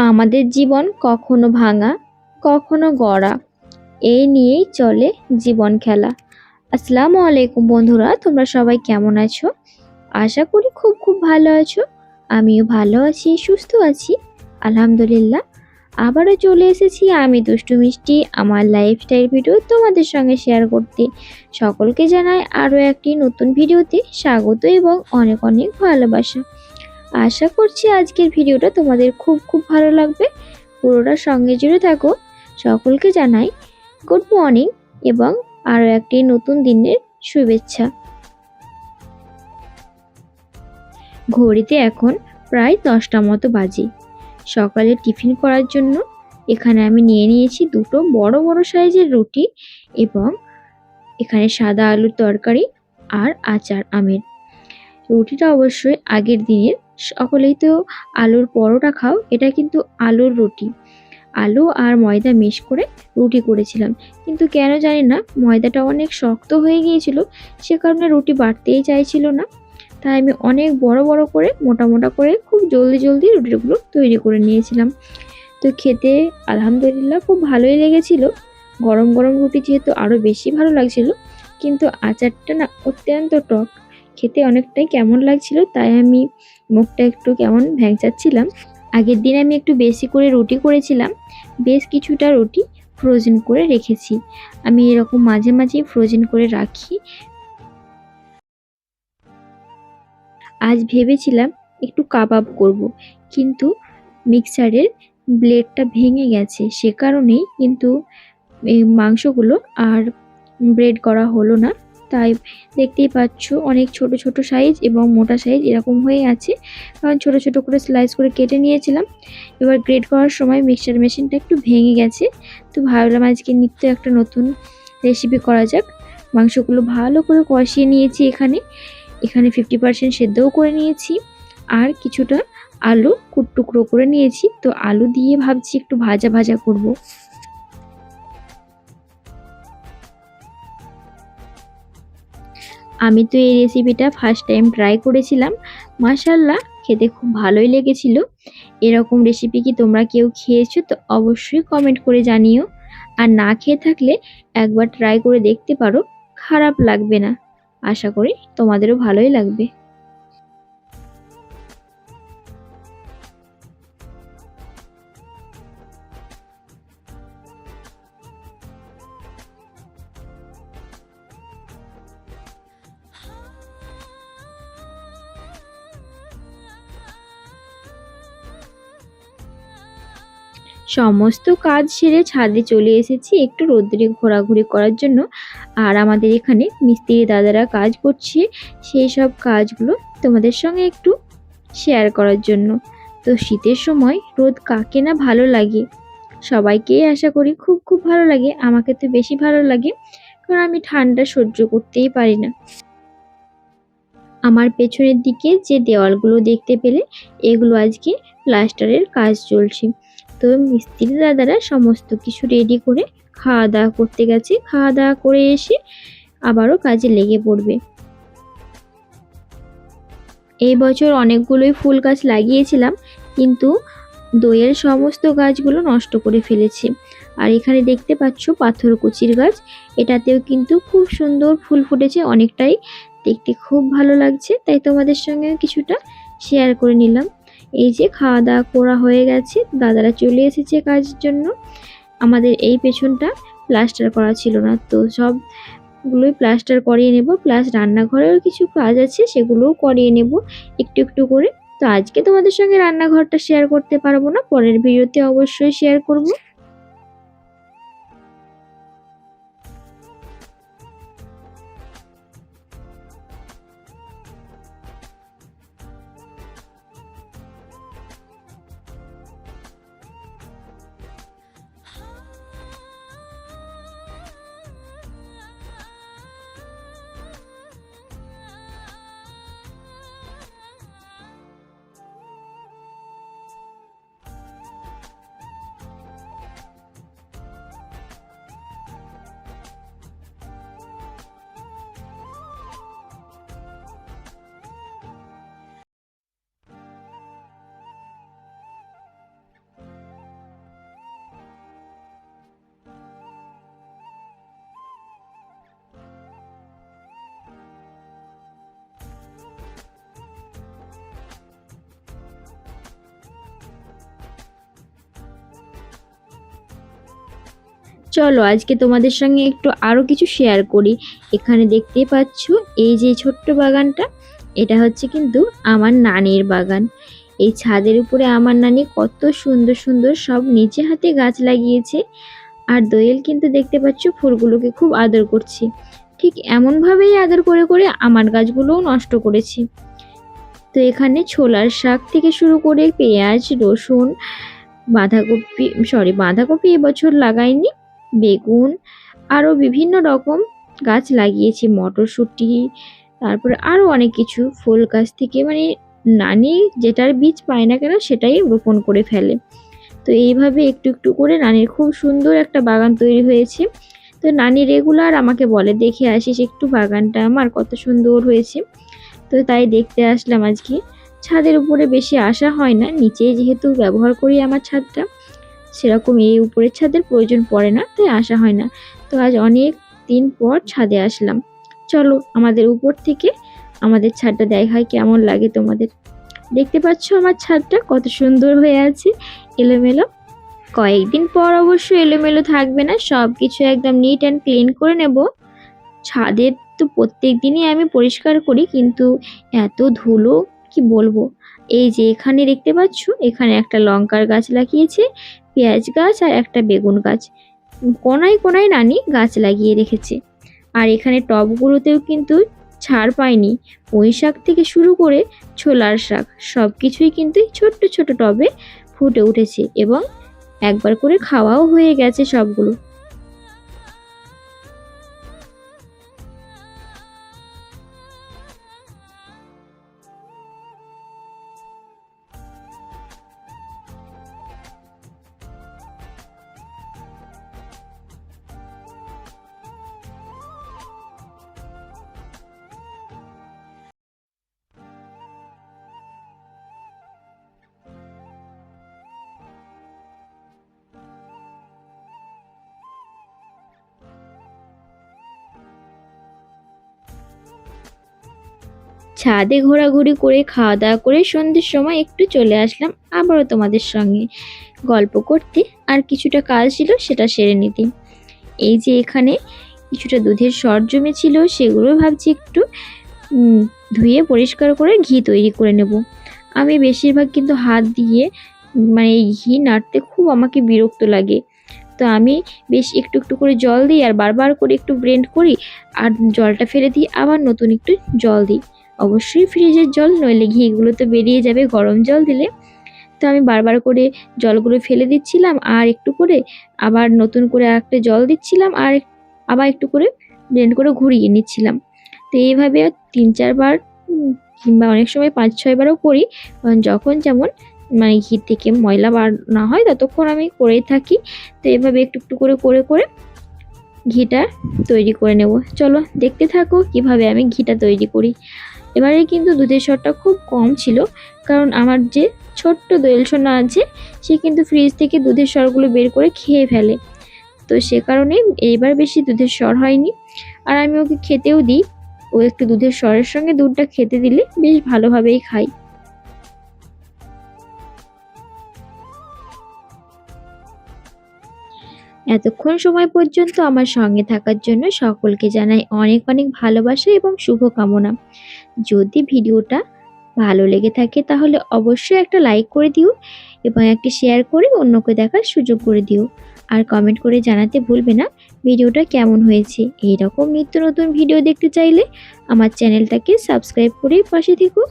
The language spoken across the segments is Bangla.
আমাদের জীবন কখনো ভাঙা, কখনো গড়া, এই নিয়েই চলে জীবন খেলা। আসসালামু আলাইকুম বন্ধুরা, তোমরা সবাই কেমন আছো? আশা করি খুব খুব ভালো আছো। আমিও ভালো আছি, সুস্থ আছি, আলহামদুলিল্লাহ। আবারও চলে এসেছি আমি দুষ্টু মিষ্টি আমার লাইফস্টাইল ভিডিও তোমাদের সঙ্গে শেয়ার করতে। সকলকে জানাই আরও একটি নতুন ভিডিওতে স্বাগত এবং অনেক অনেক ভালোবাসা। আশা করছি আজকের ভিডিওটা তোমাদের খুব খুব ভালো লাগবে। পুরোটা সঙ্গে জুড়ে থাকো। সকলকে জানাই গুড মর্নিং এবং আরও একটি নতুন দিনের শুভেচ্ছা। ঘড়িতে এখন প্রায় 10টা মতো বাজে। সকালে টিফিন করার জন্য এখানে আমি নিয়ে নিয়েছি দুটো বড় বড় সাইজের রুটি এবং এখানে সাদা আলুর তরকারি আর আচার আমের। রুটিটা অবশ্যই আগের দিনের, সকলেই তো আলুর পরোটা খাও, এটা কিন্তু আলুর রুটি। আলু আর ময়দা মিশ করে রুটি করেছিলাম, কিন্তু কেন জানি না ময়দাটা অনেক শক্ত হয়ে গিয়েছিল, সে কারণে রুটি বাড়তেই চাইছিল না। তাই আমি অনেক বড় বড় করে মোটা মোটা করে খুব জলদি জলদি রুটিগুলো তৈরি করে নিয়েছিলাম। তো খেতে আলহামদুলিল্লাহ খুব ভালোই লেগেছিল। গরম গরম রুটি যেহেতু আরও বেশি ভালো লাগছিল, কিন্তু আচারটা না অত্যন্ত টক, খেতে অনেকটাই কেমন লাগছিল, তাই আমি মুখটা একটু কেমন ভ্যাংচাচ্ছিলাম। আগের দিন আমি একটু বেশি করে রুটি করেছিলাম, বেশ কিছুটা রুটি ফ্রোজেন করে রেখেছি। আমি এরকম মাঝে মাঝেই ফ্রোজেন করে রাখি। আজ ভেবেছিলাম একটু কাবাব করব, কিন্তু মিক্সারের ব্লেডটা ভেঙে গেছে, সে কারণেই কিন্তু এই মাংসগুলো আর ব্রেড করা হলো না। তাই দেখতেই পাচ্ছ অনেক ছোট ছোট সাইজ এবং মোটা সাইজ এরকম হয়ে আছে, কারণ ছোট ছোট করে স্লাইস করে কেটে নিয়েছিলাম। এবার গ্রেড করার সময় মিক্সচার মেশিনটা একটু ভেঙে গেছে, তো ভাবলাম আজকে নিত্য একটা নতুন রেসিপি করা যাক। মাংসগুলো ভালো করে কষিয়ে নিয়েছি, এখানে 50% সেদ্ধও করে নিয়েছি আর কিছুটা আলু টুকরো করে নিয়েছি। তো আলু দিয়ে ভাবছি একটু ভাজা ভাজা করব। আমি তো এই রেসিপিটা ফার্স্ট টাইম ট্রাই করেছিলাম, মাশাআল্লাহ খেতে খুব ভালোই লেগেছিল। এরকম রেসিপি কি তোমরা কেউ খেয়েছো? তো অবশ্যই কমেন্ট করে জানিও। আর না খেয়ে থাকলে একবার ট্রাই করে দেখতে পারো, খারাপ লাগবে না। আশা করি তোমাদেরও ভালোই লাগবে। সমস্ত কাজ সেরে ছাদে চলে এসেছি একটু রোদ্রে ঘোরাঘুরি করার জন্য। আর আমাদের এখানে মিস্ত্রি দাদারা কাজ করছে, সেই সব কাজগুলো তোমাদের সঙ্গে একটু শেয়ার করার জন্য। তো শীতের সময় রোদ কাকে না ভালো লাগে, সবাইকেই আশা করি খুব খুব ভালো লাগে। আমাকে তো বেশি ভালো লাগে, কারণ আমি ঠান্ডা সহ্য করতেই পারি না। আমার পেছনের দিকে যে দেওয়ালগুলো দেখতে পেলে, এগুলো আজকে প্লাস্টারের কাজ চলছে। তো মিস্ত্রি দাদারা সমস্ত কিছু রেডি করে খাওয়া দাওয়া করতে গেছে, খাওয়া দাওয়া করে এসে আবারও কাজে লেগে পড়বে। এই বছর অনেকগুলোই ফুল গাছ লাগিয়েছিলাম, কিন্তু দইয়ের সমস্ত গাছগুলো নষ্ট করে ফেলেছি। আর এখানে দেখতে পাচ্ছ পাথরকুচির গাছ, এটাতেও কিন্তু খুব সুন্দর ফুল ফুটেছে, অনেকটাই দেখতে খুব ভালো লাগছে, তাই তোমাদের সঙ্গে কিছুটা শেয়ার করে নিলাম। এই যে খাওয়া দাওয়া করা হয়ে গেছে, দাদারা চলে এসেছে কাজের জন্য। আমাদের এই পেছনটা প্লাস্টার করা ছিল না, তো সবগুলোই প্লাস্টার করিয়ে নেব, প্লাস রান্নাঘরেও কিছু কাজ আছে সেগুলোও করিয়ে নেব একটু একটু করে। তো আজকে তোমাদের সঙ্গে রান্নাঘরটা শেয়ার করতে পারবো না, পরের ভিডিওতে অবশ্যই শেয়ার করব। চলো আজকে তোমাদের সঙ্গে একটু আরো কিছু শেয়ার করি। এখানে দেখতেই পাচ্ছ এই যে ছোট্ট বাগানটা, এটা হচ্ছে কিন্তু আমার নানির বাগান। এই ছাদের উপরে আমার নানি কত সুন্দর সুন্দর সব নিচে হাতে গাছ লাগিয়েছে। আর দোয়েল কিন্তু দেখতে পাচ্ছ ফুলগুলোকে খুব আদর করছে। ঠিক এমন ভাবেই আদর করে করে আমার গাছগুলোও নষ্ট করেছে। তো এখানে ছোলার শাক থেকে শুরু করে পেঁয়াজ, রসুন, বাঁধাকপি এবছর লাগাইনি, বেগুন, আরও বিভিন্ন রকম গাছ লাগিয়েছি, মটরশুঁটি, তারপরে আরও অনেক কিছু ফুল গাছ থেকে, মানে নানি যেটার বীজ পায় না কেন সেটাই রোপণ করে ফেলে। তো এইভাবে একটু একটু করে নানির খুব সুন্দর একটা বাগান তৈরি হয়েছে। তো নানি রেগুলার আমাকে বলে, দেখে আসিস একটু বাগানটা আমার কত সুন্দর হয়েছে। তো তাই দেখতে আসলাম আজকে। ছাদের উপরে বেশি আসা হয় না, নিচে যেহেতু ব্যবহার করি আমার ছাদটা, সেরকম এই উপরের ছাদের প্রয়োজন পড়ে না, তাই আসা হয় না। তো আজ অনেক দিন পর ছাদে আসলাম। চলো আমাদের উপর থেকে আমাদের ছাদটা দেখাই কেমন লাগে তোমাদের। দেখতে পাচ্ছ আমার ছাদটা কত সুন্দর হয়ে আছে, এলোমেলো। কয়েকদিন পর অবশ্য এলোমেলো থাকবে না, সব কিছু একদম নিট অ্যান্ড ক্লিন করে নেব। ছাদের তো প্রত্যেক দিনই আমি পরিষ্কার করি, কিন্তু এত ধুলো কি বলবো। এই যে এখানে দেখতে পাচ্ছ, এখানে একটা লঙ্কার গাছ লাগিয়েছে, পেঁয়াজ গাছ আর একটা বেগুন গাছ। কোনায় কোনায় নানি গাছ লাগিয়ে রেখেছে। আর এখানে টবগুলোতেও কিন্তু ছাড় পায়নি, পুঁই শাক থেকে শুরু করে ছোলার শাক সব কিছুই কিন্তু ছোট্ট ছোট টবে ফুটে উঠেছে এবং একবার করে খাওয়াও হয়ে গেছে সবগুলো। ছাদে ঘোরাঘুরি করে খাওয়া দাওয়া করে সন্ধ্যের সময় একটু চলে আসলাম আবারও তোমাদের সঙ্গে গল্প করতে, আর কিছুটা কাজ ছিল সেটা সেরে নিতে। এই যে এখানে কিছুটা দুধের সর জমেছিল, সেগুলো ভাবছি একটু ধুয়ে পরিষ্কার করে ঘি তৈরি করে নেব। আমি বেশিরভাগ কিন্তু হাত দিয়ে মানে এই ঘি নাড়তে খুব আমাকে বিরক্ত লাগে। তো আমি বেশ একটু একটু করে জল দিই আর বারবার করে একটু ব্লেন্ড করি, আর জলটা ফেলে দিই, আবার নতুন একটু জল দিই। অবশ্যই ফ্রিজের জল, নইলে ঘিগুলো তো বেরিয়ে যাবে গরম জল দিলে। তো আমি বারবার করে জলগুলো ফেলে দিচ্ছিলাম, আর একটু করে আবার নতুন করে একটা জল দিচ্ছিলাম, আর আবার একটু করে ব্লেন্ড করে ঘুরিয়ে নিচ্ছিলাম। তো এইভাবে 3-4 বার কিংবা অনেক সময় 5-6 বারও করি, যখন যেমন মানে ঘি থেকে ময়লা বার না হয় ততক্ষণ আমি করেই থাকি। তো এভাবে একটু একটু করে করে করে ঘিটা তৈরি করে নেব। চলো দেখতে থাকো কিভাবে আমি ঘিটা তৈরি করি। এবারে কিন্তু দুধের সরটা খুব কম ছিল, কারণ আমার যে ছোট্ট দোয়েল সোনা আছে, সে কিন্তু ফ্রিজ থেকে দুধের সরগুলো বের করে খেয়ে ফেলে। তো সে কারণে এইবার বেশি দুধের সর হয়নি। আর আমি ওকে খেতেও দিই, ও একটু দুধের সরের সঙ্গে দুধটা খেতে দিলে বেশ ভালোভাবেই খাই। এতক্ষণ সময় পর্যন্ত আমার সঙ্গে থাকার জন্য সকলকে জানাই অনেক অনেক ভালোবাসা এবং শুভকামনা। যদি ভিডিওটা ভালো লেগে থাকে তাহলে অবশ্যই একটা লাইক করে দিও এবং একটি শেয়ার করে অন্যকে দেখার সুযোগ করে দিও। আর কমেন্ট করে জানাতে ভুলবে না ভিডিওটা কেমন হয়েছে। এইরকম নিত্য নতুন ভিডিও দেখতে চাইলে আমার চ্যানেলটাকে সাবস্ক্রাইব করে পাশে থেকো।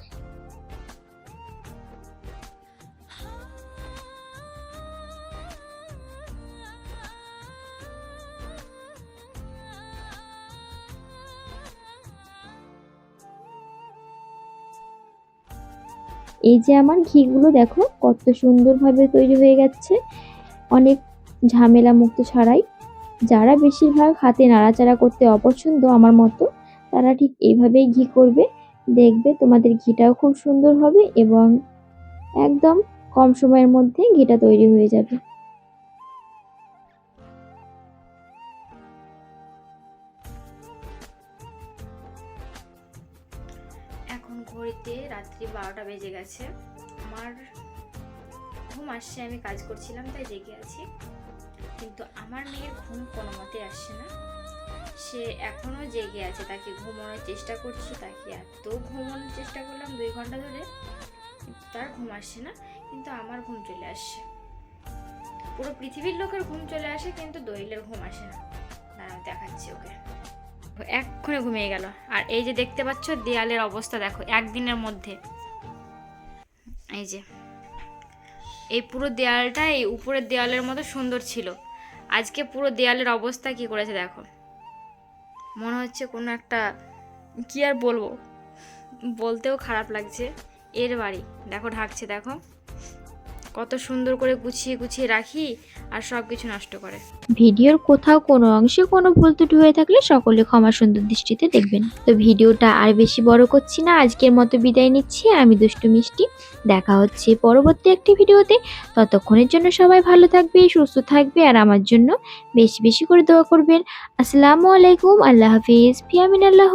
এই যে আমার ঘিগুলো দেখো কত সুন্দরভাবে তৈরি হয়ে গেছে, অনেক ঝামেলা মুক্ত ছাড়াই। যারা বেশিরভাগ হাতে নাড়াচাড়া করতে অপছন্দ আমার মতো, তারা ঠিক এইভাবেই ঘি করবে, দেখবে তোমাদের ঘিটাও খুব সুন্দর হবে এবং একদম কম সময়ের মধ্যে ঘিটা তৈরি হয়ে যাবে। এখন ঘড়িতে রাত্রি 12টা বেজে গেছে। আমার ঘুম আসছে, আমি কাজ করছিলাম তাই জেগে আছি। কিন্তু আমার মেয়ের ঘুম কোনো মতে আসছে না। সে এখনও জেগে আছে, তাকে ঘুমানোর চেষ্টা করছি, তাকে এত ঘুমানোর চেষ্টা করলাম 2 ঘন্টা ধরে, কিন্তু তার ঘুম আসছে না। কিন্তু আমার ঘুম চলে আসছে। পুরো পৃথিবীর লোকের ঘুম চলে আসে, কিন্তু দোয়েলের ঘুম আসে না। দাঁড়াও দেখাচ্ছি ওকে। এক্ষুনি ঘুমিয়ে গেল। আর এই যে দেখতে পাচ্ছ দেয়ালের অবস্থা দেখো একদিনের মধ্যে। এই যে এই পুরো দেয়ালটা এই উপরের দেয়ালের মতো সুন্দর ছিল, আজকে পুরো দেয়ালের অবস্থা কি করেছে দেখো। মনে হচ্ছে কোনো একটা, কি আর বলবো, বলতেও খারাপ লাগছে। এর বাড়ি দেখো ঢাকছে, দেখো কত সুন্দর করে গুছিয়ে গুছিয়ে রাখি আর সব কিছু নষ্ট করে। ভিডিওর কোথাও কোনো অংশে কোনো ভুল ত্রুটি হয়ে থাকলে সকলে ক্ষমা সুন্দর দৃষ্টিতে দেখবেন। তো ভিডিওটা আর বেশি বড় করছি না, আজকের মতো বিদায় নিচ্ছি। আমি দুষ্টু মিষ্টি, দেখা হচ্ছে পরবর্তী একটি ভিডিওতে। ততক্ষণের জন্য সবাই ভালো থাকবে, সুস্থ থাকবে, আর আমার জন্য বেশি বেশি করে দোয়া করবেন। আসসালামু আলাইকুম, আল্লাহ হাফিজ, ফি আমিনাল্লাহ।